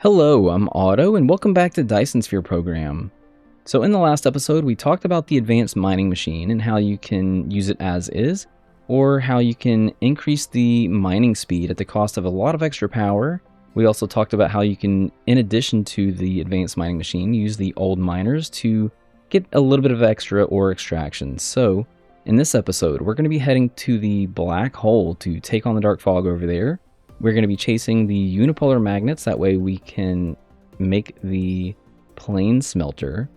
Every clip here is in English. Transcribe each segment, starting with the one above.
Hello, I'm Otto, and welcome back to Dyson Sphere program. So in the last episode, we talked about the advanced mining machine and how you can use it as is, or how you can increase the mining speed at the cost of a lot of extra power. We also talked about how you can, in addition to the advanced mining machine, use the old miners to get a little bit of extra ore extraction. So in this episode, we're going to be heading to the black hole to take on the dark fog over there. We're going to be chasing the unipolar magnets, that way we can make the plane smelter.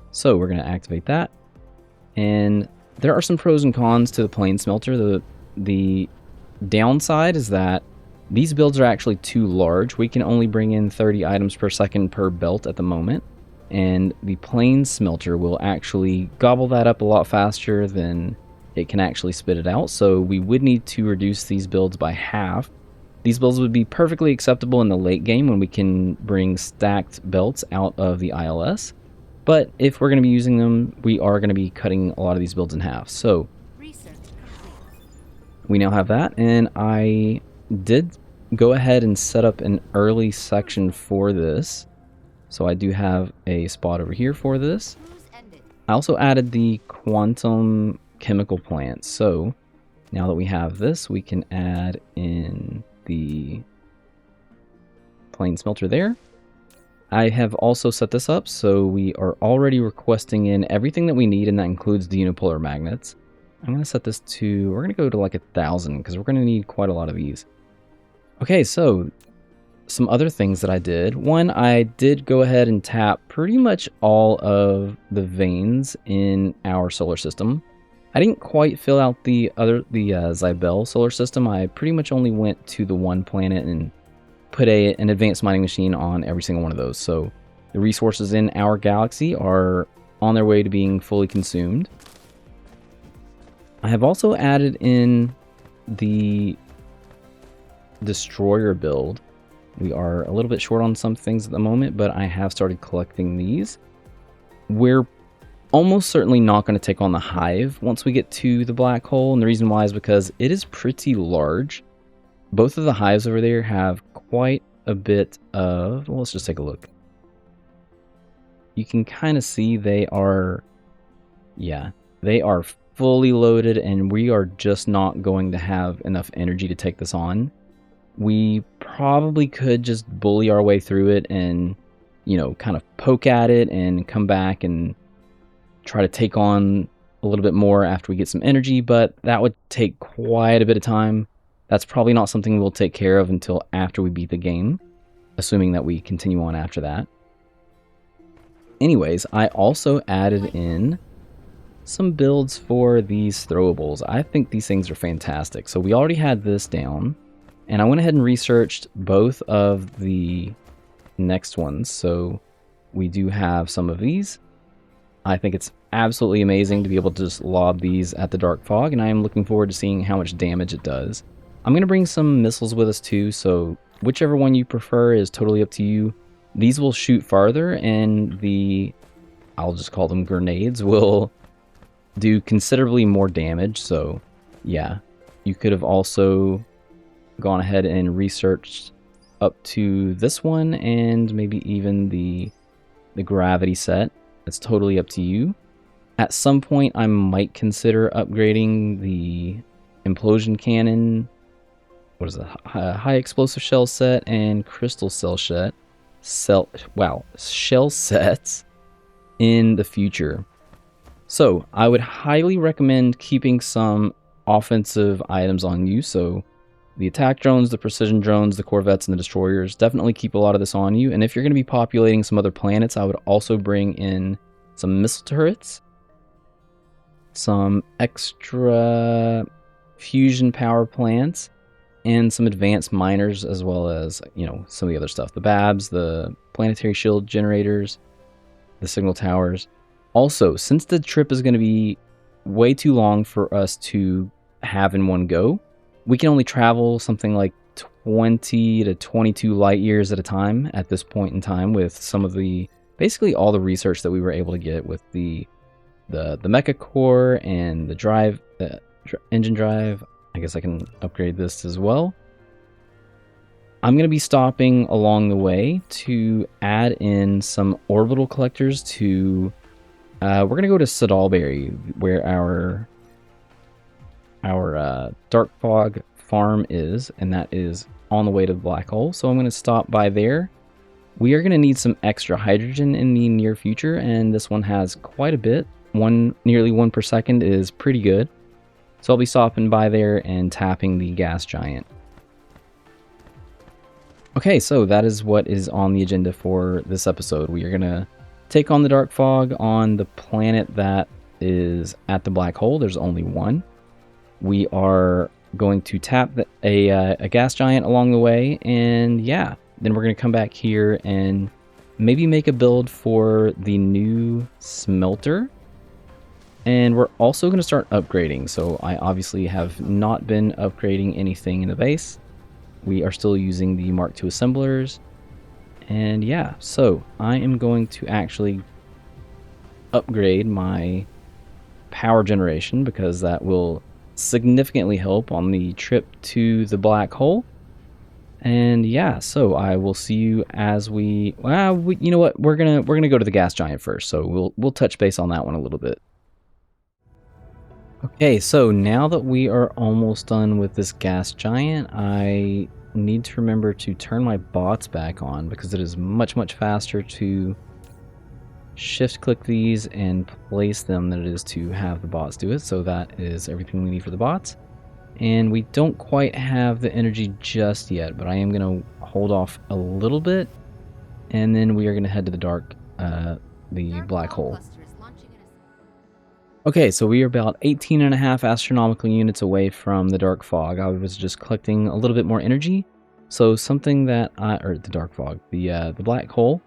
So we're going to activate that. And there are some pros and cons to the plane smelter. The downside is that these builds are actually too large. We can only bring in 30 items per second per belt at the moment. And the plane smelter will actually gobble that up a lot faster than it can actually spit it out, so we would need to reduce these builds by half. These builds would be perfectly acceptable in the late game when we can bring stacked belts out of the ILS, but if we're going to be using them, we are going to be cutting a lot of these builds in half. So we now have that, and I did go ahead and set up an early section for this, so I do have a spot over here for this. I also added the quantum chemical plant. So now that we have this, we can add in the plane smelter there. I have also set this up so we are already requesting in everything that we need, and that includes the unipolar magnets. I'm going to set this to, we're going to go to like 1,000 because we're going to need quite a lot of these. Okay, so some other things that I did. One, I did go ahead and tap pretty much all of the veins in our solar system. I didn't quite fill out the Zybel solar system. I pretty much only went to the one planet and put an advanced mining machine on every single one of those. So the resources in our galaxy are on their way to being fully consumed. I have also added in the destroyer build. We are a little bit short on some things at the moment, but I have started collecting these. We're almost certainly not going to take on the hive once we get to the black hole, and the reason why is because it is pretty large. Both of the hives over there have quite a bit of, well, let's just take a look. You can kind of see they are fully loaded, and we are just not going to have enough energy to take this on. We probably could just bully our way through it and, kind of poke at it and come back and try to take on a little bit more after we get some energy, but that would take quite a bit of time. That's probably not something we'll take care of until after we beat the game, assuming that we continue on after that. Anyways, I also added in some builds for these throwables. I think these things are fantastic. So we already had this down, and I went ahead and researched both of the next ones. So we do have some of these. I think it's absolutely amazing to be able to just lob these at the dark fog, and I am looking forward to seeing how much damage it does. I'm going to bring some missiles with us too, so whichever one you prefer is totally up to you. These will shoot farther, and I'll just call them grenades, will do considerably more damage. So yeah, you could have also gone ahead and researched up to this one, and maybe even the gravity set. It's totally up to you. At some point, I might consider upgrading the implosion cannon. What is it? High explosive shell set and crystal shell sets in the future. So I would highly recommend keeping some offensive items on you. So the attack drones, the precision drones, the corvettes, and the destroyers, definitely keep a lot of this on you. And if you're going to be populating some other planets, I would also bring in some missile turrets, some extra fusion power plants, and some advanced miners, as well as, some of the other stuff. The Babs, the planetary shield generators, the signal towers. Also, since the trip is going to be way too long for us to have in one go, we can only travel something like 20 to 22 light years at a time at this point in time, with some of basically all the research that we were able to get with the Mecha Core and the engine drive. I guess I can upgrade this as well. I'm going to be stopping along the way to add in some orbital collectors to... we're going to go to Sodalberry, where our dark fog farm is, and that is on the way to the black hole. So I'm going to stop by there. We are going to need some extra hydrogen in the near future, and this one has quite a bit. Nearly 1 per second is pretty good. So I'll be stopping by there and tapping the gas giant. Okay, so that is what is on the agenda for this episode. We are going to take on the dark fog on the planet that is at the black hole. There's only one. We are going to tap a gas giant along the way, and yeah, then we're going to come back here and maybe make a build for the new smelter. And we're also going to start upgrading. So I obviously have not been upgrading anything in the base. We are still using the Mark II assemblers. And yeah, so I am going to actually upgrade my power generation, because that will significantly help on the trip to the black hole. And yeah, so I will see you as you know what, we're gonna go to the gas giant first, so we'll touch base on that one a little bit. Okay, so now that we are almost done with this gas giant, I need to remember to turn my bots back on, because it is much faster to shift click these and place them than it is to have the bots do it. So that is everything we need for the bots. And we don't quite have the energy just yet, but I am going to hold off a little bit, and then we are going to head to the black hole. Okay, so we are about 18.5 astronomical units away from the dark fog. I was just collecting a little bit more energy. So something that the black hole.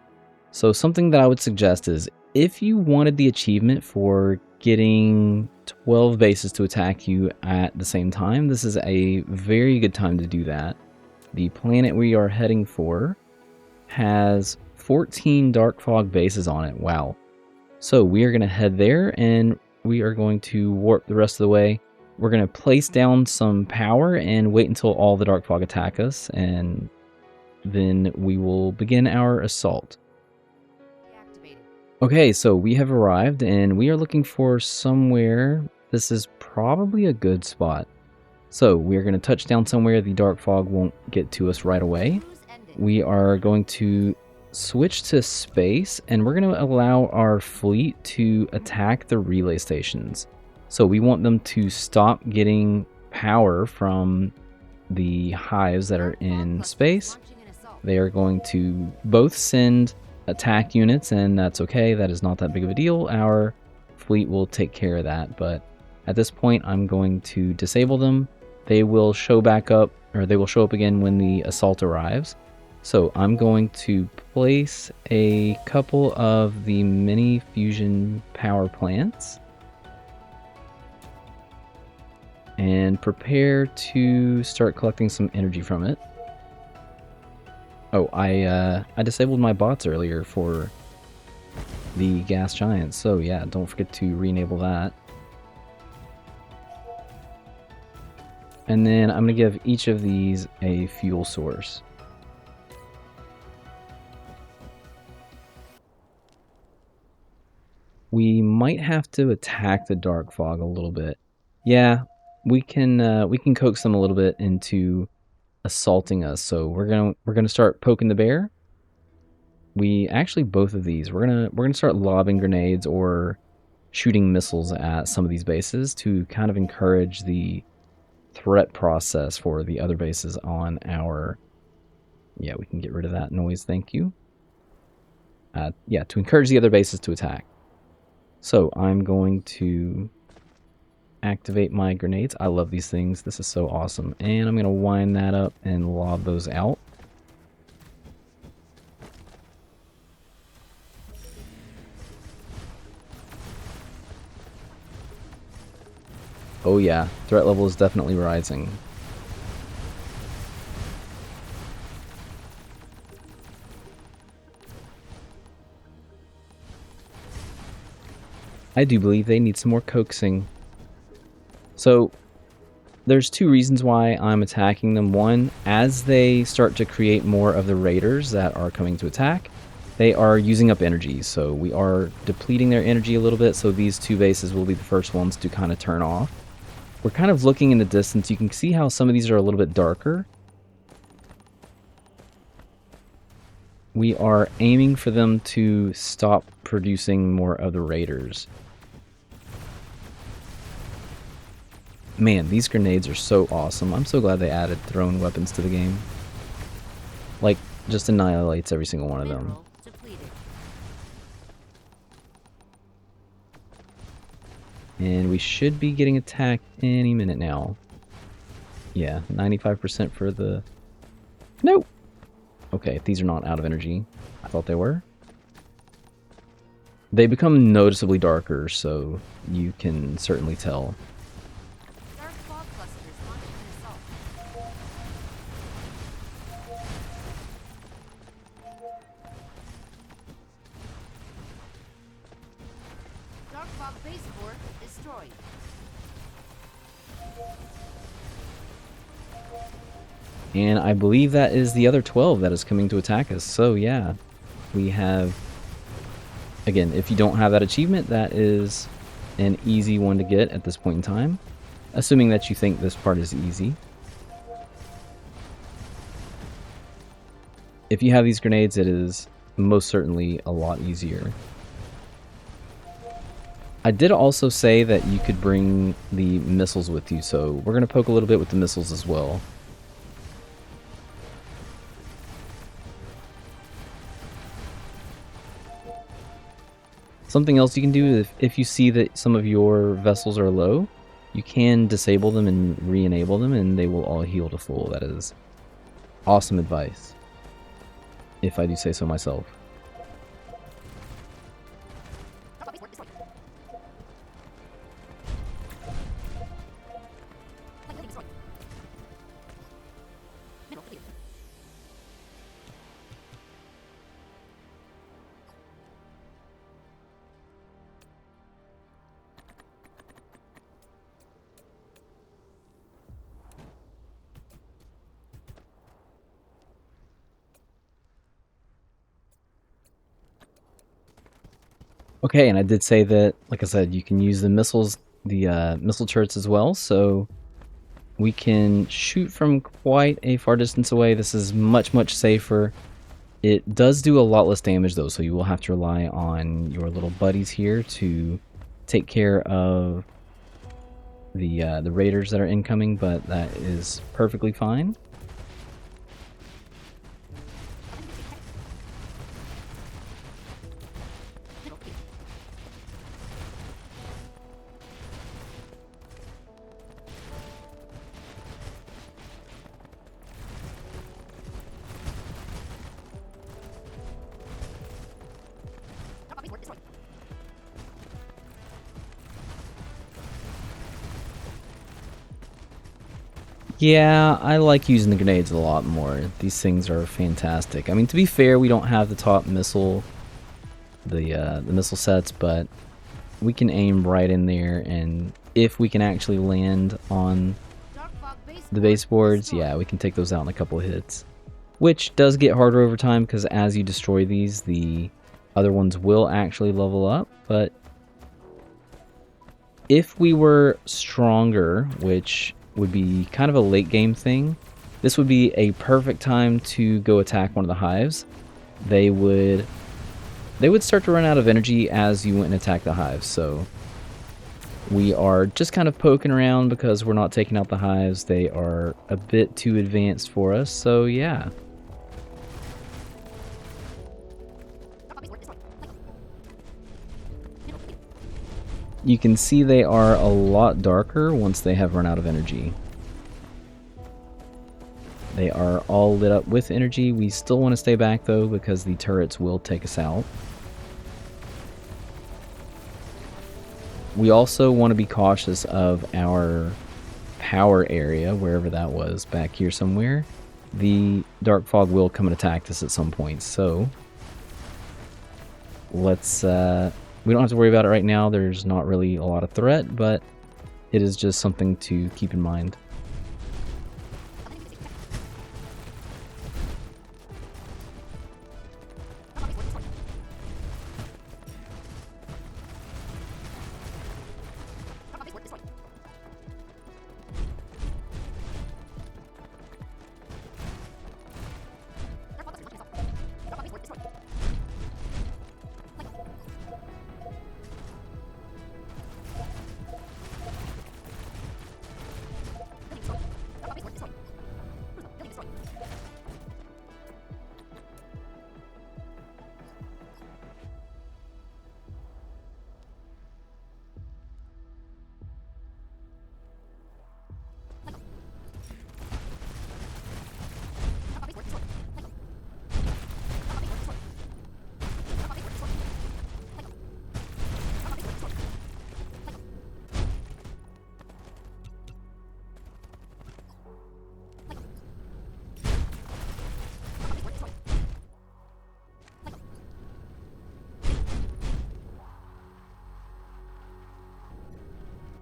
So something that I would suggest is, if you wanted the achievement for getting 12 bases to attack you at the same time, this is a very good time to do that. The planet we are heading for has 14 dark fog bases on it. Wow. So we are going to head there, and we are going to warp the rest of the way. We're going to place down some power and wait until all the dark fog attack us, and then we will begin our assault. Okay, so we have arrived, and we are looking for somewhere. This is probably a good spot. So we are going to touch down somewhere the dark fog won't get to us right away. We are going to switch to space, and we're going to allow our fleet to attack the relay stations. So we want them to stop getting power from the hives that are in space. They are going to both send attack units, and that's okay. That is not that big of a deal. Our fleet will take care of that. But at this point, I'm going to disable them. They will show back up, or they will show up again when the assault arrives. So I'm going to place a couple of the mini fusion power plants and prepare to start collecting some energy from it. Oh, I disabled my bots earlier for the gas giants, so yeah, don't forget to re-enable that. And then I'm going to give each of these a fuel source. We might have to attack the dark fog a little bit. Yeah, we can coax them a little bit into assaulting us. So we're gonna start poking the bear. We actually, both of these, we're gonna start lobbing grenades or shooting missiles at some of these bases to kind of encourage the threat process for the other bases on our... Yeah, we can get rid of that noise, thank you. Yeah, to encourage the other bases to attack. So I'm going to activate my grenades. I love these things. This is so awesome. And I'm going to wind that up and lob those out. Oh yeah, threat level is definitely rising. I do believe they need some more coaxing. So, there's two reasons why I'm attacking them. One, as they start to create more of the raiders that are coming to attack, they are using up energy, so we are depleting their energy a little bit, so these two bases will be the first ones to kind of turn off. We're kind of looking in the distance. You can see how some of these are a little bit darker. We are aiming for them to stop producing more of the raiders. Man, these grenades are so awesome. I'm so glad they added thrown weapons to the game. Like, just annihilates every single one of them. And we should be getting attacked any minute now. Yeah, 95% for the... Nope! Okay, these are not out of energy. I thought they were. They become noticeably darker, so you can certainly tell. And I believe that is the other 12 that is coming to attack us. So yeah, we have... Again, if you don't have that achievement, that is an easy one to get at this point in time. Assuming that you think this part is easy. If you have these grenades, it is most certainly a lot easier. I did also say that you could bring the missiles with you, so we're going to poke a little bit with the missiles as well. Something else you can do if you see that some of your vessels are low, you can disable them and re-enable them and they will all heal to full. That is awesome advice, if I do say so myself. Okay, and I did say that, like I said, you can use the missiles, the missile turrets as well, so we can shoot from quite a far distance away. This is much, much safer. It does do a lot less damage though, so you will have to rely on your little buddies here to take care of the raiders that are incoming, but that is perfectly fine. Yeah, I like using the grenades a lot more. These things are fantastic. I mean, to be fair, we don't have the top missile, the missile sets, but we can aim right in there, and if we can actually land on the baseboards, yeah, we can take those out in a couple of hits. Which does get harder over time, because as you destroy these, the other ones will actually level up, but if we were stronger, which would be kind of a late game thing, this would be a perfect time to go attack one of the hives. They would start to run out of energy as you went and attack the hives, so we are just kind of poking around because we're not taking out the hives. They are a bit too advanced for us, so yeah. You can see they are a lot darker once they have run out of energy. They are all lit up with energy. We still want to stay back though because the turrets will take us out. We also want to be cautious of our power area, wherever that was, back here somewhere. The dark fog will come and attack us at some point, so let's we don't have to worry about it right now. There's not really a lot of threat, but it is just something to keep in mind.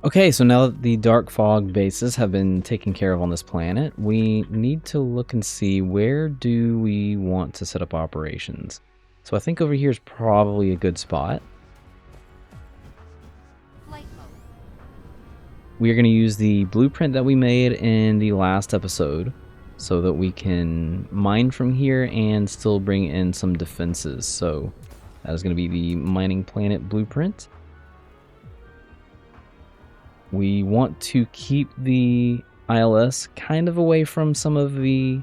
Okay, so now that the dark fog bases have been taken care of on this planet, we need to look and see where do we want to set up operations. So I think over here is probably a good spot. We are going to use the blueprint that we made in the last episode so that we can mine from here and still bring in some defenses. So that is going to be the mining planet blueprint. We want to keep the ILS kind of away from some of the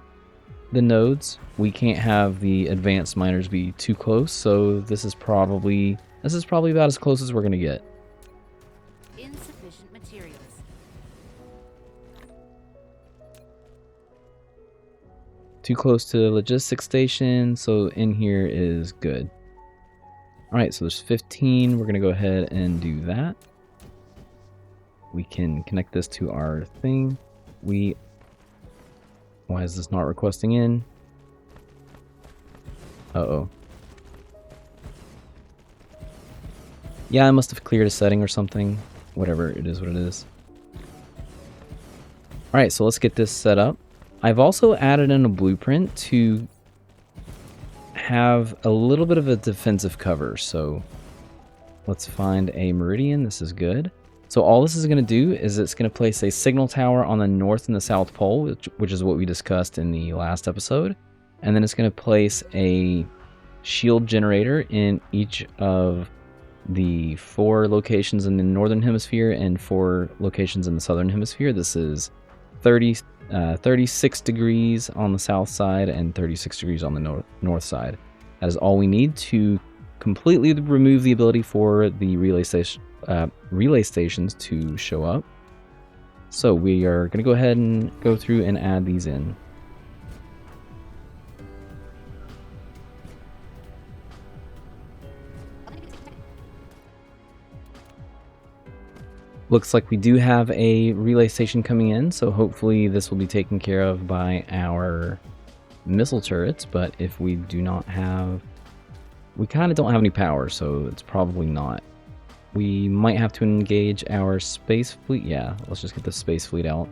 nodes. We can't have the advanced miners be too close, so this is probably about as close as we're going to get. Insufficient materials. Too close to the logistics station, so in here is good. Alright, so there's 15. We're going to go ahead and do that. We can connect this to our thing. Why is this not requesting in? Uh-oh. Yeah, I must have cleared a setting or something. Whatever, it is what it is. Alright, so let's get this set up. I've also added in a blueprint to have a little bit of a defensive cover. So let's find a meridian. This is good. So all this is going to do is it's going to place a signal tower on the north and the south pole, which is what we discussed in the last episode. And then it's going to place a shield generator in each of the 4 locations in the northern hemisphere and 4 locations in the southern hemisphere. This is 36 degrees on the south side and 36 degrees on the north side. That is all we need to completely remove the ability for the relay stations to show up. So we are going to go ahead and go through and add these in. Looks like we do have a relay station coming in, so hopefully this will be taken care of by our missile turrets, but if we do not have... we kind of don't have any power, so it's probably not. We might have to engage our space fleet. Yeah, let's just get the space fleet out.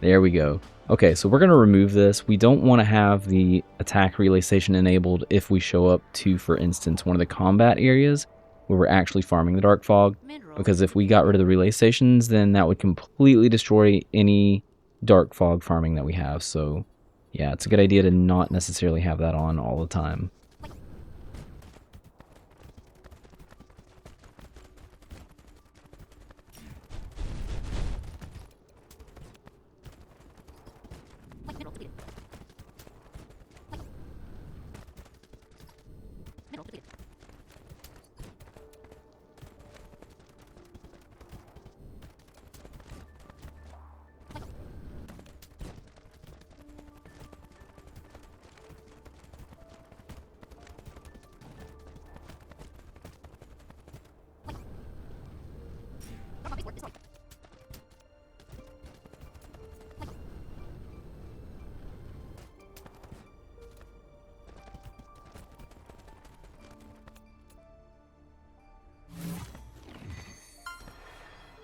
There we go. Okay, so we're going to remove this. We don't want to have the attack relay station enabled if we show up to, for instance, one of the combat areas where we're actually farming the dark fog. Because if we got rid of the relay stations, then that would completely destroy any dark fog farming that we have. So yeah, it's a good idea to not necessarily have that on all the time.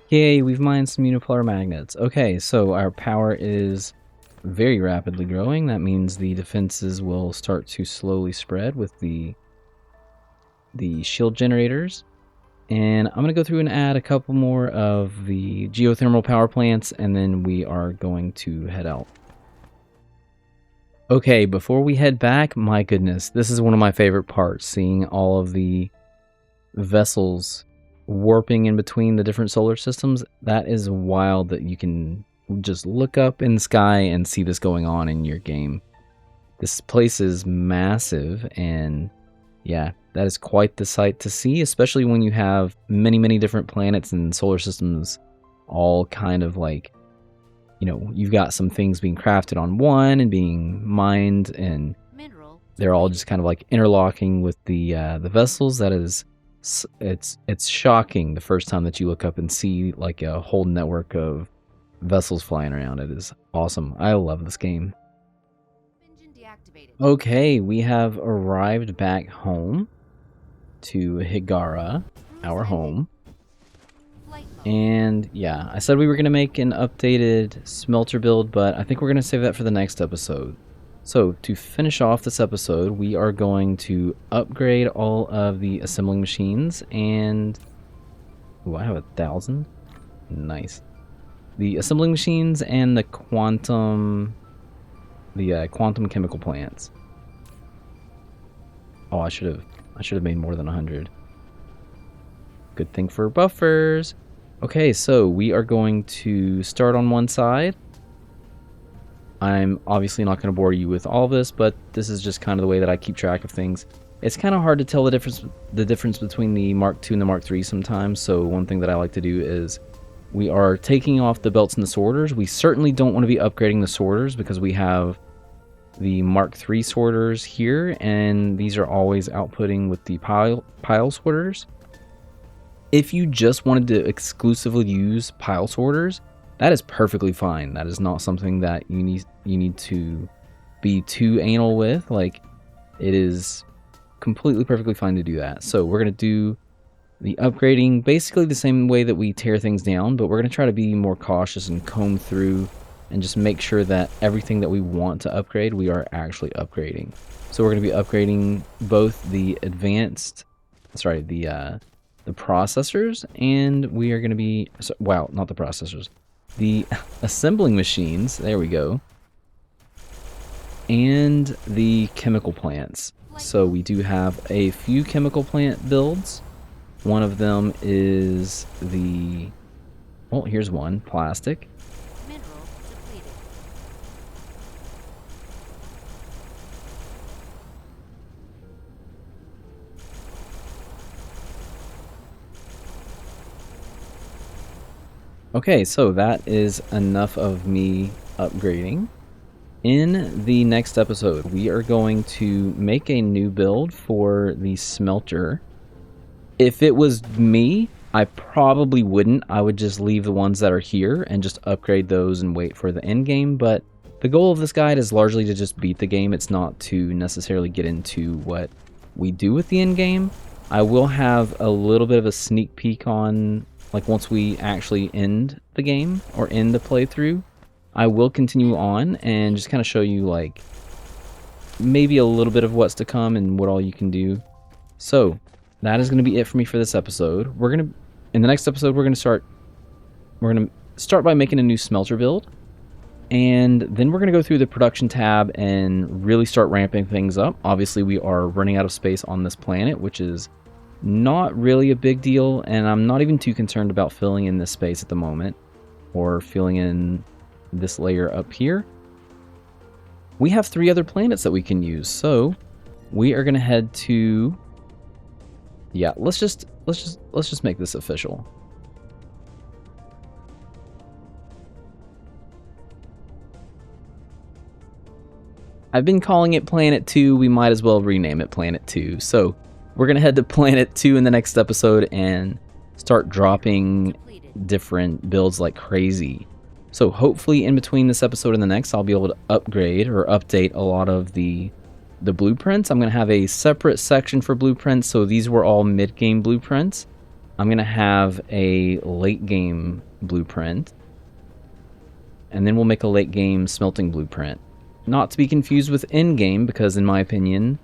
Yay, we've mined some unipolar magnets. Okay, so our power is very rapidly growing. That means the defenses will start to slowly spread with the shield generators. And I'm going to go through and add a couple more of the geothermal power plants, and then we are going to head out. Okay, before we head back, my goodness, this is one of my favorite parts, seeing all of the vessels warping in between the different solar systems. That is wild that you can just look up in the sky and see this going on in your game. This place is massive, and yeah, that is quite the sight to see, especially when you have many different planets and solar systems all kind of like, you know, you've got some things being crafted on one and being mined, and they're all just kind of like interlocking with the vessels. That is, it's shocking the first time that you look up and see like a whole network of vessels flying around. It is awesome. I love this game. Okay, we have arrived back home to Higara, our home. And yeah, I said we were going to make an updated smelter build, but I think we're going to save that for the next episode. So to finish off this episode, we are going to upgrade all of the assembling machines and... Ooh, I have 1,000. Nice. The assembling machines and the quantum chemical plants. Oh, I should have made more than 100. Good thing for buffers. Okay, so we are going to start on one side. I'm obviously not going to bore you with all this, but this is just kind of the way that I keep track of things. It's kind of hard to tell the difference between the Mark II and the Mark III sometimes, so one thing that I like to do is we are taking off the belts and the sorters. We certainly don't want to be upgrading the sorters because we have the Mark III sorters here, and these are always outputting with the pile sorters. If you just wanted to exclusively use pile sorters, that is perfectly fine. That is not something that you need to be too anal with. Like, it is completely perfectly fine to do that. So we're going to do the upgrading basically the same way that we tear things down, but we're going to try to be more cautious and comb through and just make sure that everything that we want to upgrade, we are actually upgrading. So we're going to be upgrading both the the processors, and we are going to be, wow, not the processors, the assembling machines, there we go, and the chemical plants. So we do have a few chemical plant builds. One of them is the, well, here's one, plastic. Okay, so that is enough of me upgrading. In the next episode, we are going to make a new build for the smelter. If it was me, I probably wouldn't. I would just leave the ones that are here and just upgrade those and wait for the end game. But the goal of this guide is largely to just beat the game. It's not to necessarily get into what we do with the end game. I will have a little bit of a sneak peek on, like, once we actually end the game or end the playthrough. I will continue on and just kind of show you, like, maybe a little bit of what's to come and what all you can do. So that is going to be it for me for this episode. In the next episode, we're going to start by making a new smelter build, and then we're going to go through the production tab and really start ramping things up. Obviously, we are running out of space on this planet, which is not really a big deal, and I'm not even too concerned about filling in this space at the moment, or filling in this layer up here. We have 3 other planets that we can use, so we are going to head to, yeah, let's just make this official. I've been calling it Planet 2, we might as well rename it Planet 2. So we're going to head to Planet 2 in the next episode and start dropping different builds like crazy. So hopefully in between this episode and the next, I'll be able to upgrade or update a lot of the blueprints. I'm going to have a separate section for blueprints, so these were all mid-game blueprints. I'm going to have a late-game blueprint, and then we'll make a late-game smelting blueprint. Not to be confused with end-game, because in my opinion,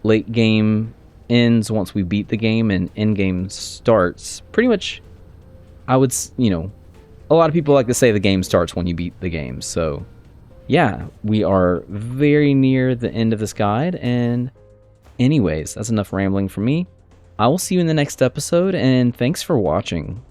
late-game ends once we beat the game, and end-game starts pretty much, I would, a lot of people like to say the game starts when you beat the game. So yeah, we are very near the end of this guide, and anyways, that's enough rambling from me. I will see you in the next episode, and thanks for watching.